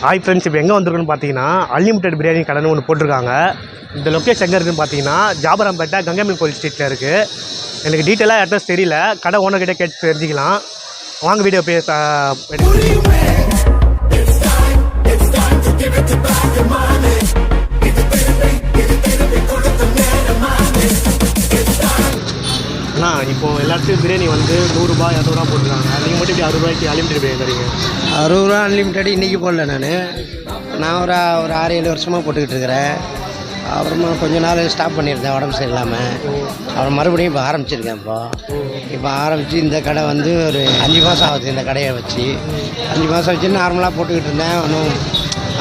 Hi friends, இப்போ எங்கே வந்திருக்குன்னு பார்த்தீங்கன்னா அன்லிமிட்டெட் பிரியாணி கடைன்னு ஒன்று போட்டிருக்காங்க. இந்த லொக்கேஷன் எங்கே இருக்குதுன்னு பார்த்தீங்கன்னா ஜாபராம்பேட்டை கங்கைமன் கோயில் ஸ்ட்ரீட்டில் இருக்குது. எனக்கு டீட்டெயிலாக அட்ரஸ் தெரியல, கடை ஓனர்கிட்ட கேட்டு தெரிஞ்சிக்கலாம். வாங்க வீடியோ அண்ணா, இப்போது எல்லாத்துக்கும் பிரியாணி வந்து 100 ரூபா 200 ரூபா போட்டுருக்காங்க. நீங்கள் மட்டும் இப்படி 60 ரூபாய்க்கு அன்லிமிட்டெட் பிரியாணி தரீங்க? 60 ரூபா அன்லிமிட்டெட் இன்றைக்கி போடல. நான் ஒரு 6-7 வருஷமாக போட்டுக்கிட்டு இருக்கிறேன். அப்புறமா கொஞ்ச நாள் ஸ்டாப் பண்ணியிருந்தேன் உடம்பு சரியில்லாமல். அப்புறம் மறுபடியும் இப்போ ஆரம்பிச்சிருக்கேன். இப்போ ஆரம்பித்து இந்த கடை வந்து ஒரு 5 மாதம் ஆகுது. இந்த கடையை வச்சு 5 மாதம் வச்சு நார்மலாக போட்டுக்கிட்டு இருந்தேன். ஒன்றும்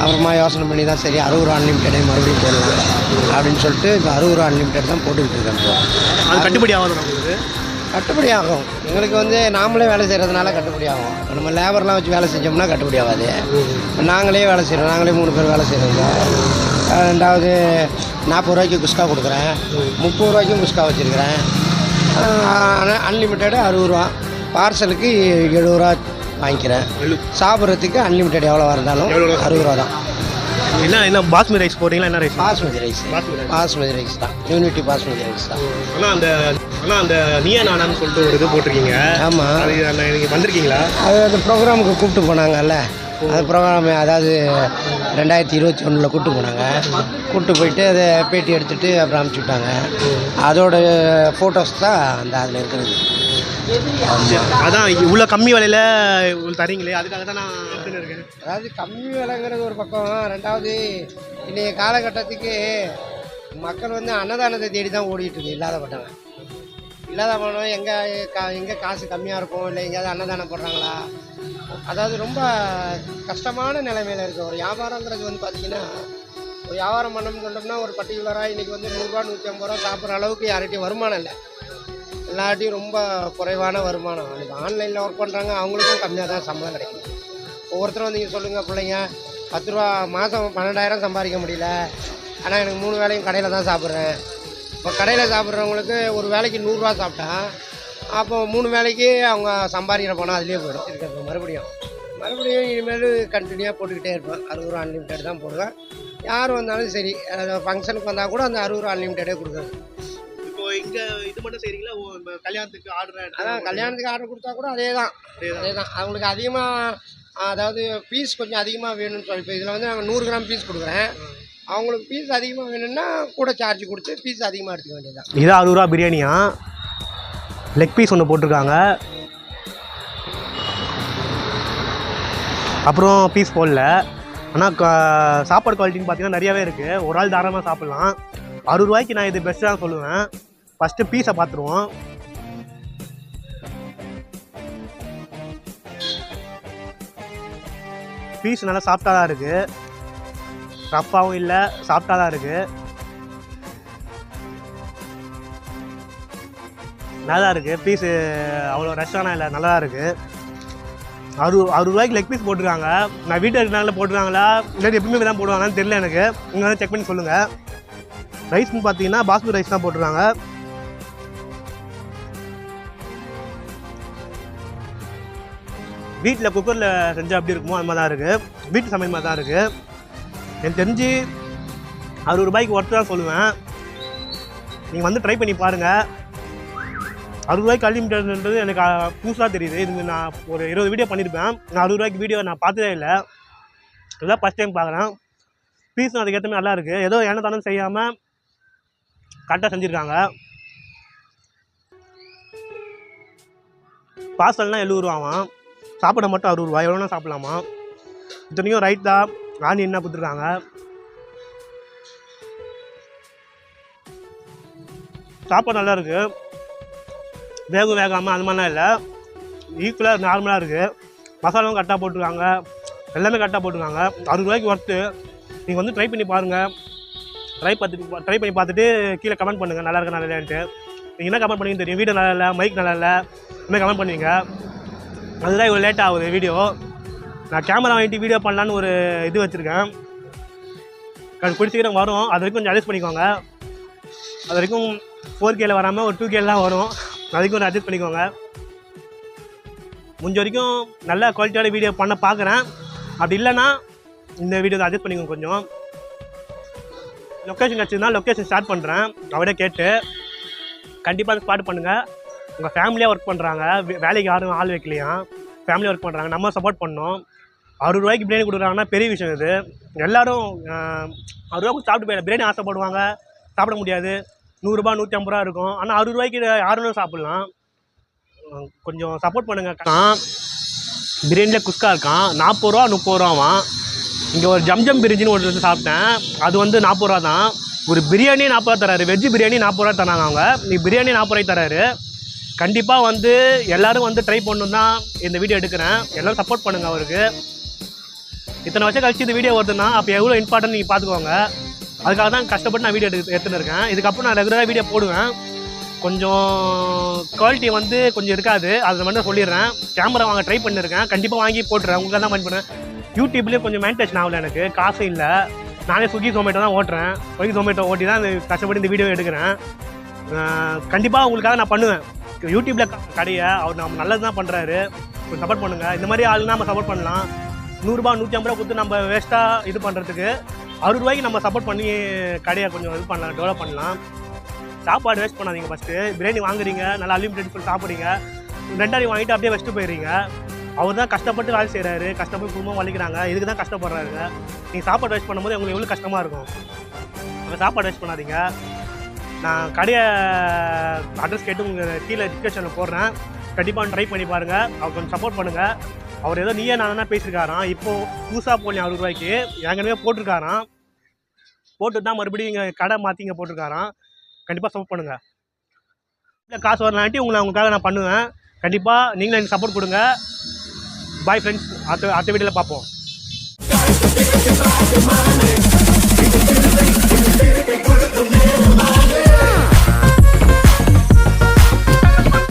அப்புறமா யோசனை பண்ணி தான் சரி 60 ரூபா அன்லிமிட்டடே மறுபடியும் போடலாம் அப்படின்னு சொல்லிட்டு இப்போ 60 ரூபா அன்லிமிட்டட் தான் போட்டுக்கிட்டு இருக்கேன். இப்போ அது கட்டுப்படி ஆகும் உங்களுக்கு? கட்டுப்படி ஆகும். எங்களுக்கு வந்து நாமளே வேலை செய்கிறதுனால கட்டுப்படி ஆகும். நம்ம லேபர்லாம் வச்சு வேலை செஞ்சோம்னா கட்டுப்படி ஆகாது. நாங்களே வேலை செய்கிறோம். நாங்களே 3 பேர் வேலை செய்கிறோங்க. ரெண்டாவது 40 ரூபாய்க்கு குஸ்கா கொடுக்குறேன், 30 ரூபாய்க்கும் குஸ்கா வச்சுருக்கிறேன். அன்லிமிட்டடு 60 ரூபா, பார்சலுக்கு 70 ரூபா வாங்கிக்கிறேன். சாப்பிட்றதுக்கு அன்லிமிட்டட் எவ்வளோ இருந்தாலும் 60 ரூபா தான். என்ன பாஸ்மதி ரைஸ் போடுறீங்களா? என்ன ரைஸ்? பாஸ்மதி ரைஸ் தான். யூனிட்டி பாஸ்மதி ரைஸ் தான். ஆனால் அந்த நீயா நானான்னு சொல்லிட்டு ஒரு இது போட்டிருக்கீங்க. ஆமாம், நீங்கள் வந்திருக்கீங்களா? அது அந்த ப்ரோக்ராமுக்கு கூப்பிட்டு போனாங்கல்ல, அது ப்ரோக்ராம் அதாவது 2021 கூப்பிட்டு போனாங்க. கூப்பிட்டு போயிட்டு அதை பேட்டி எடுத்துகிட்டு அப்புறம் அனுப்பிச்சி விட்டாங்க. அதோட ஃபோட்டோஸ் தான் அந்த அதில் இருக்கிறது. அதான் இவ்வளோ கம்மி விலையில் தரீங்களே, அதுக்காக தான் நான் இருக்கேன். அதாவது கம்மி விலைங்கிறது ஒரு பக்கம். ரெண்டாவது இன்றைய காலகட்டத்துக்கு மக்கள் வந்து அன்னதானத்தை தேடி தான் ஓடிட்டுருக்கு. இல்லாத பணம் எங்கே காசு கம்மியாக இருக்கும், இல்லை எங்கேயாவது அன்னதானம் போடுறாங்களா. அதாவது ரொம்ப கஷ்டமான நிலைமையில் இருக்குது. ஒரு வியாபாரங்கிறது வந்து பார்த்திங்கன்னா, ஒரு வியாபாரம் பண்ணணும்னு சொல்லிட்டோம்னா ஒரு பர்டிகுலராக இன்றைக்கி வந்து 100 ரூபா 150 ரூபா சாப்பிட்ற அளவுக்கு யார்கிட்டையும் வருமானம் இல்லை. எல்லாட்டையும் ரொம்ப குறைவான வருமானம். அன்றைக்கி ஆன்லைனில் ஒர்க் பண்ணுறாங்க, அவங்களுக்கும் கம்மியாக தான் சம்பளம் கிடைக்கும். ஒவ்வொருத்தரும் வந்து நீங்கள் சொல்லுங்கள், பிள்ளைங்க 10 ரூபா மாதம் 12,000 சம்பாதிக்க முடியல, ஆனால் எனக்கு 3 வேளையும் கடையில் தான் சாப்பிட்றேன். இப்போ கடையில் சாப்பிட்றவங்களுக்கு ஒரு வேலைக்கு 100 ரூபா சாப்பிட்டா அப்போ 3 வேலைக்கு அவங்க சம்பாதிக்கிற பணம் அதுலேயே போயிடும். இருக்கிறது மறுபடியும் இனிமேல் கண்டினியூவாக போட்டுக்கிட்டே இருப்பேன். 60 ரூபா அன்லிமிட்டட் தான் போடுவேன். யார் வந்தாலும் சரி, ஃபங்க்ஷனுக்கு வந்தால் கூட அந்த 60 ரூபா அன்லிமிட்டடே கொடுக்குறது. இப்போ இங்கே இது மட்டும் செய்கிறீங்களா? கல்யாணத்துக்கு ஆர்டர்? அதான் கல்யாணத்துக்கு ஆர்டர் கொடுத்தா கூட அதே தான். அவங்களுக்கு அதிகமாக, அதாவது பீஸ் கொஞ்சம் அதிகமாக வேணும்னு சொல்லி, இப்போ இதில் வந்து நாங்கள் 100 கிராம் பீஸ் கொடுக்குறேன். அவங்களுக்கு பீஸ் அதிகமாக வேணும்னா கூட சார்ஜ் கொடுத்து பீஸ் அதிகமாக எடுத்துக்க வேண்டியதான். இது 60 ரூபா பிரியாணியா? லெக் பீஸ் ஒன்று போட்டிருக்காங்க, அப்புறம் பீஸ் போடல. ஆனால் சாப்பாடு குவாலிட்டின்னு பார்த்தீங்கன்னா நிறையாவே இருக்குது. ஒரு ஆள் தாராளமாக சாப்பிட்லாம். 60 ரூபாய்க்கு நான் இது பெஸ்ட்டு தான் சொல்லுவேன். ஃபஸ்ட்டு பீஸை பார்த்துருவோம். பீஸ் நல்லா சாஃப்டாக தான் இருக்குது, ரஃப்பாகவும் இல்லை, சாஃப்டாக தான் இருக்குது. நல்லா இருக்குது பீஸு, அவ்வளோ ரஷ்ஷானா இல்லை, நல்லா தான் இருக்குது. 60 ரூபாய்க்கு லெக் பீஸ் போட்டிருக்காங்க. நான் வீட்டில் இருக்கிறனால போட்டிருக்காங்களா இல்லை எப்பவுமே தான் போடுவாங்கன்னு தெரியல எனக்கு. நீங்கள் வந்து செக் பண்ணி சொல்லுங்கள். ரைஸ்னு பார்த்தீங்கன்னா பாஸ்மதி ரைஸ் தான் போட்டிருக்காங்க. வீட்டில் குக்கரில் செஞ்சால் அப்படி இருக்குமோ அது மாதிரி தான் இருக்குது. வீட்டு சமையல் மாதிரி தான் இருக்குது. எனக்கு தெரிஞ்சு 60 ரூபாய்க்கு ஒர்த்து தான் சொல்லுவேன். நீங்கள் வந்து ட்ரை பண்ணி பாருங்கள். 60 ரூபாய்க்கு அன்லிமிட்டட்ன்றது எனக்கு புதுசாக தெரியுது. இது நான் ஒரு 20 வீடியோ பண்ணியிருப்பேன். நான் 60 ரூபாய்க்கு வீடியோ நான் பார்த்ததே இல்லை. இதுதான் ஃபஸ்ட் டைம் பார்க்குறேன். பீஸும் அதுக்கேற்ற நல்லா இருக்குது. ஏதோ என்ன தானும் செய்யாமல் கரெக்டாக செஞ்சுருக்காங்க. பார்சல்னால் 70 ரூபாவாம், சாப்பிட மட்டும் 60 ரூபா. எவ்வளோனா சாப்பிட்லாமா? இத்தனைக்கும் ரைத்தா ஆனியன்னா கொடுத்துருக்காங்க. சாப்பாடு நல்லா இருக்குது, வேகாமல் அது மாதிரிலாம் இல்லை, ஈக்குவலாக நார்மலாக இருக்குது. மசாலாவும் கரெக்டாக போட்டிருக்காங்க, எல்லாமே கரெக்டாக போட்டிருக்காங்க. 60 ரூபாய்க்கு ஒர்த்து. நீங்கள் வந்து ட்ரை பண்ணி பாருங்கள். ட்ரை பண்ணி பார்த்துட்டு கீழே கமெண்ட் பண்ணுங்கள் நல்லா இருக்கா நல்லா இல்லைன்ட்டு. நீங்கள் என்ன கமெண்ட் பண்ணுவீங்கன்னு தெரியும். வீடியோ நல்லா இல்லை, மைக் நல்லா இல்லை, இன்னும் கமெண்ட் பண்ணுவீங்க. அதுதான் இவ்வளோ லேட் ஆகுது வீடியோ. நான் கேமரா வாங்கிட்டு வீடியோ பண்ணலான்னு ஒரு இது வச்சுருக்கேன். அது பிடிச்சிக்கிறவங்க வரும், அது வரைக்கும் கொஞ்சம் அட்ஜஸ்ட் பண்ணிக்கோங்க. அது வரைக்கும் 4Kல வராமல் ஒரு 2Kல தான் வரும். அதுக்கும் ஒரு அட்ஜஸ்ட் பண்ணிக்கோங்க. முடிஞ்ச வரைக்கும் நல்ல குவாலிட்டியான வீடியோ பண்ண பார்க்குறேன். அப்படி இல்லைன்னா இந்த வீடியோ அட்ஜஸ்ட் பண்ணிக்கோங்க. கொஞ்சம் லொக்கேஷன் கிடச்சிதுன்னா லொக்கேஷன் ஸ்டார்ட் பண்ணுறேன். அவரே கேட்டு கண்டிப்பாக ஸ்டார்ட் பண்ணுங்கள். உங்கள் ஃபேமிலியாக ஒர்க் பண்ணுறாங்க, வேலைக்கு யாரும் ஆள் வைக்கலையா, ஃபேமிலியாக ஒர்க் பண்ணுறாங்க, நம்ம சப்போர்ட் பண்ணோம். 60 ரூபாய்க்கு பிரியாணி கொடுக்குறாங்கன்னா பெரிய விஷயம் இது. எல்லோரும் 60 ரூபாய்க்கு சாப்பிட்டு போயிடலாம். பிரியாணி ஆசைப்படுவாங்க, சாப்பிட முடியாது. 100 ரூபா 150 ரூபா இருக்கும். ஆனால் 60 ரூபாய்க்கு யாரும் சாப்பிட்லாம். கொஞ்சம் சப்போர்ட் பண்ணுங்கள். பிரியாணியில் குஸ்கா இருக்கான், 40 ரூபா 30 ரூபாவான். இங்கே ஒரு ஜம்ஜம் பிரிஞ்சின்னு ஒரு சாப்பிட்டேன், அது வந்து 40 ரூபா தான். ஒரு பிரியாணி 40 ரூபா தராரு, வெஜ்ஜு பிரியாணி 40 ரூபா தராங்க அவங்க. நீ பிரியாணி 40 ரூபாய்க்கு தராரு. கண்டிப்பாக வந்து எல்லோரும் வந்து ட்ரை பண்ணணும் தான் இந்த வீடியோ எடுக்கிறேன். எல்லோரும் சப்போர்ட் பண்ணுங்கள் அவருக்கு. இத்தனை வருஷம் கழிச்சு இந்த வீடியோ வருதுன்னா அப்போ எவ்வளோ இம்பார்ட்டன்ட் நீங்கள் பார்த்துக்கோங்க. அதுக்காக தான் கஷ்டப்பட்டு நான் வீடியோ எடுத்துன்னு இருக்கேன். இதுக்கப்புறம் நான் ரெகுலராக வீடியோ போடுவேன். கொஞ்சம் குவாலிட்டி வந்து கொஞ்சம் இருக்காது, அதை மட்டும் சொல்லிடுறேன். கேமரா வாங்க ட்ரை பண்ணியிருக்கேன், கண்டிப்பாக வாங்கி போட்டுறேன். உங்களுக்காக தான் வாங்கி பண்ணேன். யூடியூப்லேயும் கொஞ்சம் மேனிடேஷன் ஆகலை, எனக்கு காசு இல்லை. நானே ஸ்விக்கி ஜொமேட்டோ தான் ஓட்டுறேன். ஸ்விக்கி ஜொமேட்டோ ஓட்டி தான் கஷ்டப்பட்டு இந்த வீடியோ எடுக்கிறேன். கண்டிப்பாக உங்களுக்காக நான் பண்ணுவேன். யூடியூப்பில் கடையை அவர் நம்ம நல்லது தான் பண்ணுறாரு, கொஞ்சம் சப்போர்ட் பண்ணுங்கள். இந்த மாதிரி ஆளுனா நம்ம சப்போர்ட் பண்ணலாம். 100 ரூபா 150 ரூபா கொடுத்து நம்ம வேஸ்ட்டாக இது பண்ணுறதுக்கு 60 ரூபாய்க்கு நம்ம சப்போர்ட் பண்ணி கடையை கொஞ்சம் இது பண்ணலாம், டெவலப் பண்ணலாம். சாப்பாடு வேஸ்ட் பண்ணாதீங்க. ஃபஸ்ட்டு பிரியாணி வாங்குறீங்க, நல்லா அன்லிமிட்டட் ஃபுல் சாப்பிட்றீங்க, 2 வாங்கிட்டு அப்படியே வச்சுட்டு போயிடுறீங்க. அவர் தான் கஷ்டப்பட்டு வேலை செய்கிறாரு, கஷ்டப்பட்டு குடும்பம் வலிக்கிறாங்க, இதுக்கு தான் கஷ்டப்படுறாருங்க. நீங்கள் சாப்பாடு வேஸ்ட் பண்ணும்போது உங்களுக்கு எவ்வளோ கஷ்டமாக இருக்கும். அந்த சாப்பாடு வேஸ்ட் பண்ணாதீங்க. நான் கடையை அட்ரஸ் கேட்டு உங்கள் கீழே டிஸ்கிரிப்ஷனில் போடுறேன். கண்டிப்பாக ட்ரை பண்ணி பாருங்கள். அவர் கொஞ்சம் சப்போர்ட் பண்ணுங்கள். அவர் ஏதோ நீயே நானா பேசியிருக்காராம், இப்போது புதுசாக போடலாம் 60 ரூபாய்க்கு. ஏற்கனவே போட்டிருக்காராம், போட்டு தான் மறுபடியும் இங்கே கடை மாற்றி இங்கே போட்டிருக்காராம். கண்டிப்பாக சப்போர்ட் பண்ணுங்கள். இல்லை காசு வரலான்ட்டி உங்களுக்காக நான் பண்ணுவேன். கண்டிப்பாக நீங்களும் எனக்கு சப்போர்ட் கொடுங்க. பாய் ஃப்ரெண்ட்ஸ், அடுத்த வீடியோவில் பார்ப்போம்.